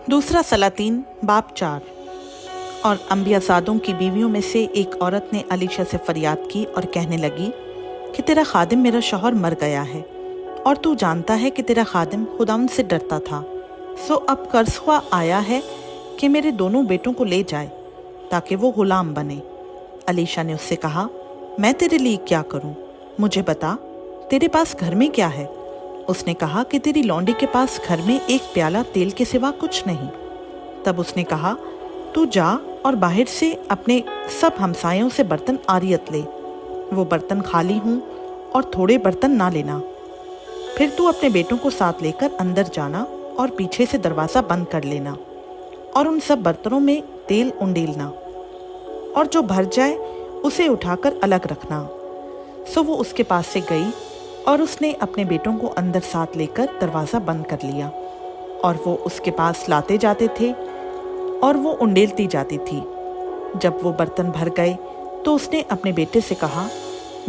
दूसरा सलातीन बाब 4। और अंबियाज़ादों की बीवियों में से एक औरत ने अलीशा से फरियाद की और कहने लगी कि तेरा खादिम मेरा शौहर मर गया है और तू जानता है कि तेरा खादिम खुदावंद से डरता था। सो अब कर्ज़ख्वा आया है कि मेरे दोनों बेटों को ले जाए ताकि वो गुलाम बने। अलीशा ने उससे कहा, मैं तेरे लिए क्या करूं? मुझे बता, तेरे पास घर में क्या है? उसने कहा कि तेरी लौंडी के पास घर में एक प्याला तेल के सिवा कुछ नहीं। तब उसने कहा, तू जा और बाहर से अपने सब हमसायों से बर्तन आरियत ले। वो बर्तन खाली हूँ और थोड़े बर्तन ना लेना। फिर तू अपने बेटों को साथ लेकर अंदर जाना और पीछे से दरवाज़ा बंद कर लेना और उन सब बर्तनों में तेल उंडेलना और जो भर जाए उसे उठाकर अलग रखना। सो वो उसके पास से गई और उसने अपने बेटों को अंदर साथ लेकर दरवाज़ा बंद कर लिया और वो उसके पास लाते जाते थे और वो उंडेलती जाती थी। जब वो बर्तन भर गए तो उसने अपने बेटे से कहा,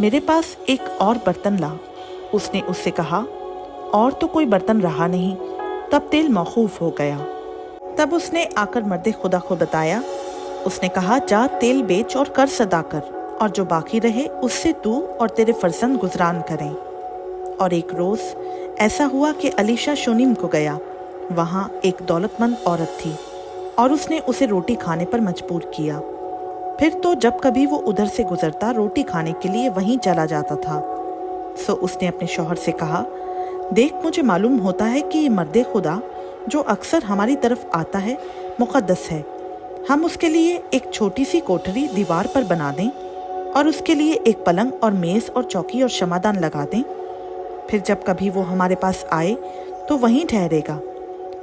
मेरे पास एक और बर्तन ला। उसने उससे कहा, और तो कोई बर्तन रहा नहीं। तब तेल मौकूफ़ हो गया। तब उसने आकर मर्द खुदा को बताया। उसने कहा, जा तेल बेच और कर्ज अदा कर और जो बाकी रहे उससे तू और तेरे फर्जंद गुजरान करें। और एक रोज़ ऐसा हुआ कि अलीशा शूनीम को गया। वहाँ एक दौलतमंद औरत थी और उसने उसे रोटी खाने पर मजबूर किया। फिर तो जब कभी वो उधर से गुजरता रोटी खाने के लिए वहीं चला जाता था। सो उसने अपने शौहर से कहा, देख, मुझे मालूम होता है कि ये मर्द खुदा जो अक्सर हमारी तरफ आता है मुक़द्दस है। हम उसके लिए एक छोटी सी कोठरी दीवार पर बना दें और उसके लिए एक पलंग और मेज़ और चौकी और शमादान लगा दें। फिर जब कभी वो हमारे पास आए तो वहीं ठहरेगा।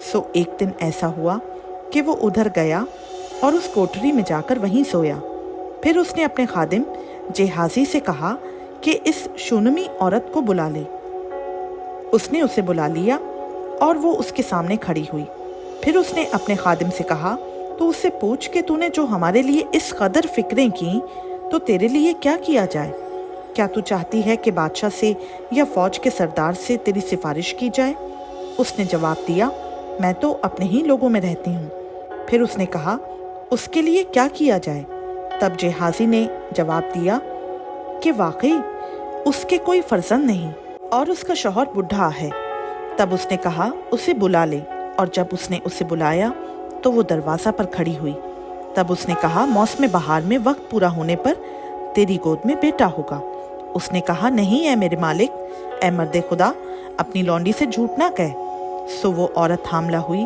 सो एक दिन ऐसा हुआ कि वो उधर गया और उस कोठरी में जाकर वहीं सोया। फिर उसने अपने खादिम जेहाजी से कहा कि इस शूनमी औरत को बुला ले। उसने उसे बुला लिया और वो उसके सामने खड़ी हुई। फिर उसने अपने खादिम से कहा, तो उससे पूछ कि तूने जो हमारे लिए इस कदर फिक्रें की तो तेरे लिए क्या किया जाए? क्या तू चाहती है कि बादशाह से या फौज के सरदार से तेरी सिफारिश की जाए? उसने जवाब दिया, मैं तो अपने ही लोगों में रहती हूँ। फिर उसने कहा, उसके लिए क्या किया जाए? तब जेहाजी ने जवाब दिया कि वाकई उसके कोई फर्जंद नहीं और उसका शौहर बुढ़ा है। तब उसने कहा, उसे बुला ले। और जब उसने उसे बुलाया तो वो दरवाज़ा पर खड़ी हुई। तब उसने कहा, मौसम बहार में वक्त पूरा होने पर तेरी गोद में बेटा होगा। उसने कहा, नहीं है मेरे मालिक, ए मर्द खुदा, अपनी लौंडी से झूठ ना कह। सो वो औरत हामला हुई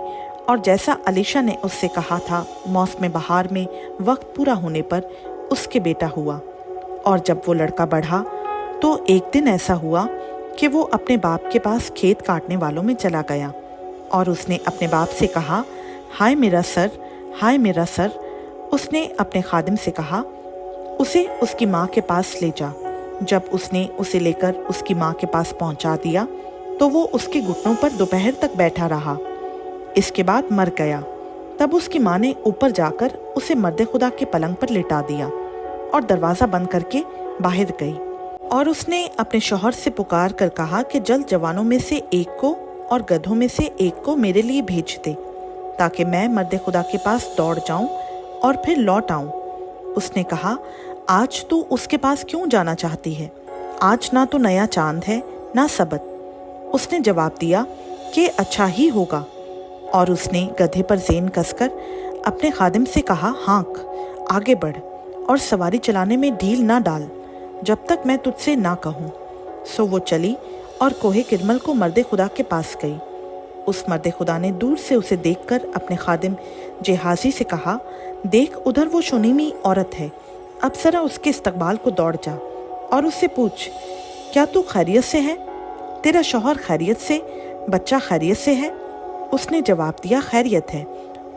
और जैसा अलीशा ने उससे कहा था, मौसम बहार में वक्त पूरा होने पर उसके बेटा हुआ। और जब वो लड़का बढ़ा तो एक दिन ऐसा हुआ कि वो अपने बाप के पास खेत काटने वालों में चला गया और उसने अपने बाप से कहा, हाय मेरा सर, हाय मेरा सर। उसने अपने खादिम से कहा, उसे उसकी माँ के पास ले जा। जब उसने उसे लेकर उसकी माँ के पास पहुँचा दिया तो वो उसके घुटनों पर दोपहर तक बैठा रहा। इसके बाद मर गया। तब उसकी माँ ने ऊपर जाकर उसे मर्द खुदा के पलंग पर लिटा दिया और दरवाज़ा बंद करके बाहर गई। और उसने अपने शौहर से पुकार कर कहा कि जल्द जवानों में से एक को और गधों में से एक को मेरे लिए भेज दे ताकि मैं मर्द खुदा के पास दौड़ जाऊं और फिर लौट आऊं। उसने कहा, आज तू उसके पास क्यों जाना चाहती है? आज ना तो नया चांद है ना सबत। उसने जवाब दिया कि अच्छा ही होगा। और उसने गधे पर ज़ेन कसकर अपने खादिम से कहा, हाँक, आगे बढ़ और सवारी चलाने में ढील ना डाल जब तक मैं तुझसे ना कहूँ। सो वो चली और कोहे किरमल को मर्द खुदा के पास गई। उस मर्द खुदा ने दूर से उसे देखकर अपने खादिम जेहाजी से कहा, देख, उधर वो शूनीमी औरत है। अब ज़रा उसके इस्तकबाल को दौड़ जा और उससे पूछ, क्या तू खैरियत से है? तेरा शौहर खैरियत से, बच्चा खैरियत से है? उसने जवाब दिया, खैरियत है।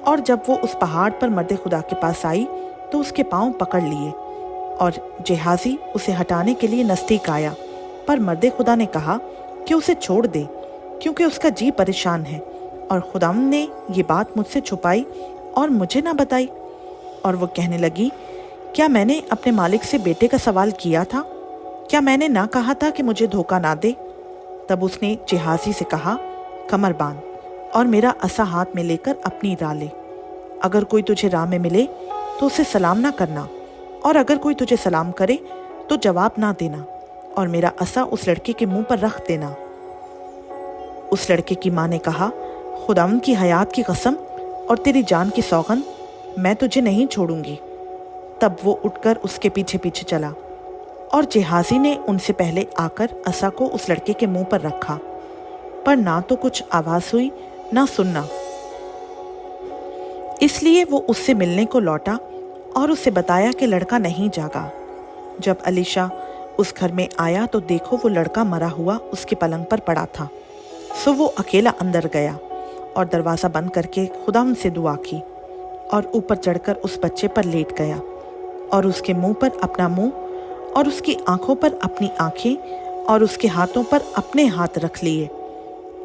और जब वो उस पहाड़ पर मर्द खुदा के पास आई तो उसके पाँव पकड़ लिए और जेहाजी उसे हटाने के लिए नज़दीक आया। पर मर्द खुदा ने कहा कि उसे छोड़ दे क्योंकि उसका जी परेशान है और खुदावंद ने ये बात मुझसे छुपाई और मुझे ना बताई। और वो कहने लगी, क्या मैंने अपने मालिक से बेटे का सवाल किया था? क्या मैंने ना कहा था कि मुझे धोखा ना दे? तब उसने जेहाजी से कहा, कमर बांध और मेरा असा हाथ में लेकर अपनी राह ले। अगर कोई तुझे राह में मिले तो उसे सलाम ना करना, और अगर कोई तुझे सलाम करे तो जवाब ना देना, और मेरा असा उस लड़के के मुंह पर रख देना। उस लड़के की माँ ने कहा, खुदावंद की हयात की कसम और तेरी जान की सौगंध, मैं तुझे नहीं छोड़ूंगी। तब वो उठकर उसके पीछे पीछे चला, और जेहाजी ने उनसे पहले आकर असा को उस लड़के के मुंह पर रखा, पर ना तो कुछ आवाज हुई ना सुनना। इसलिए वो उससे मिलने को लौटा और उसे बताया कि लड़का नहीं जागा। जब अलीशा उस घर में आया तो देखो वो लड़का मरा हुआ उसके पलंग पर पड़ा था। सो वो अकेला अंदर गया और दरवाज़ा बंद करके खुदावंद से दुआ की, और ऊपर चढ़कर उस बच्चे पर लेट गया, और उसके मुंह पर अपना मुंह, और उसकी आंखों पर अपनी आंखें, और उसके हाथों पर अपने हाथ रख लिए,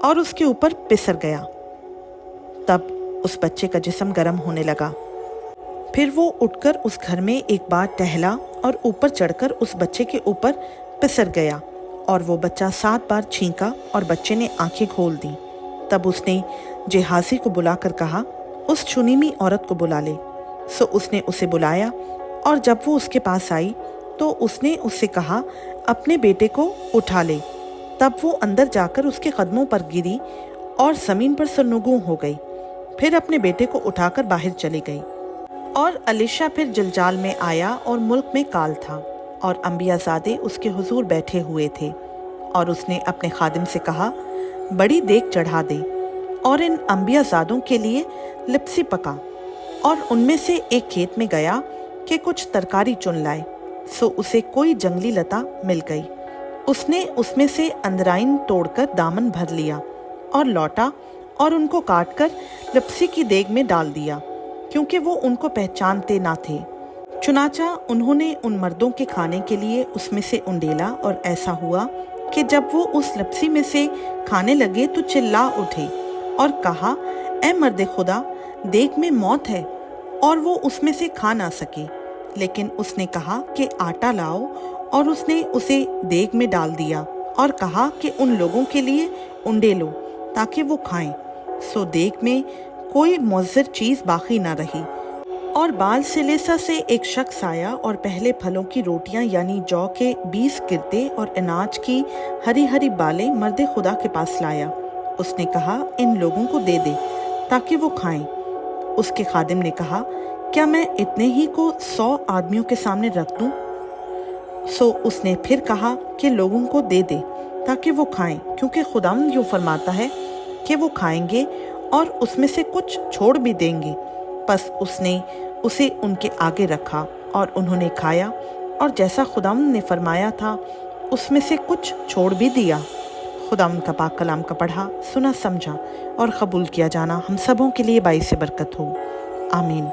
और उसके ऊपर पिसर गया। तब उस बच्चे का जिस्म गर्म होने लगा। फिर वो उठकर उस घर में एक बार टहला और ऊपर चढ़कर उस बच्चे के ऊपर पिसर गया, और वो बच्चा 7 बार छींका और बच्चे ने आंखें खोल दी। तब उसने जेहाजी को बुलाकर कहा, उस चुनीमी औरत को बुला ले। सो उसने उसे बुलाया, और जब वो उसके पास आई तो उसने उससे कहा, अपने बेटे को उठा ले। तब वो अंदर जाकर उसके कदमों पर गिरी और ज़मीन पर सरनुगू हो गई। फिर अपने बेटे को उठाकर बाहर चली गई। और अलीशा फिर जलजाल में आया, और मुल्क में काल था, और अंबियाज़ादे उसके हुजूर बैठे हुए थे। और उसने अपने खादिम से कहा, बड़ी देग चढ़ा दे, और इन अंबियाज़ादों के लिए लिप्सी पका। और उनमें से एक खेत में गया कि कुछ तरकारी चुन लाए। सो उसे कोई जंगली लता मिल गई। उसने उसमें से अंदराइन तोड़कर दामन भर लिया, और लौटा और उनको काटकर लिप्सी की देग में डाल दिया, क्योंकि वो उनको पहचानते ना थे। चुनाचा उन्होंने उन मर्दों के खाने के लिए उसमें से उंडेला, और ऐसा हुआ कि जब वो उस लपसी में से खाने लगे तो चिल्ला उठे और कहा, ए मर्द खुदा, देग में मौत है। और वो उसमें से खा ना सके। लेकिन उसने कहा कि आटा लाओ, और उसने उसे देग में डाल दिया और कहा कि उन लोगों के लिए उंडेलो ताकि वो खाएं। सो देग में कोई मुअज्जर चीज़ बाकी ना रही। और बाल सिलेसा से एक शख्स आया और पहले फलों की रोटियां यानी जौ के 20 गिरते और अनाज की हरी हरी बालें मर्द खुदा के पास लाया। उसने कहा, इन लोगों को दे दे ताकि वो खाएं। उसके खादिम ने कहा, क्या मैं इतने ही को 100 आदमियों के सामने रख दूं? सो उसने फिर कहा कि लोगों को दे दे ताकि वो खाएं, क्योंकि खुदावंद यूं फरमाता है कि वो खाएंगे और उसमें से कुछ छोड़ भी देंगे। बस उसने उसे उनके आगे रखा, और उन्होंने खाया, और जैसा खुदावंद ने फरमाया था उसमें से कुछ छोड़ भी दिया। खुदावंद का पाक कलाम का पढ़ा, सुना, समझा और कबूल किया जाना हम सबों के लिए बाइस बरकत हो। आमीन।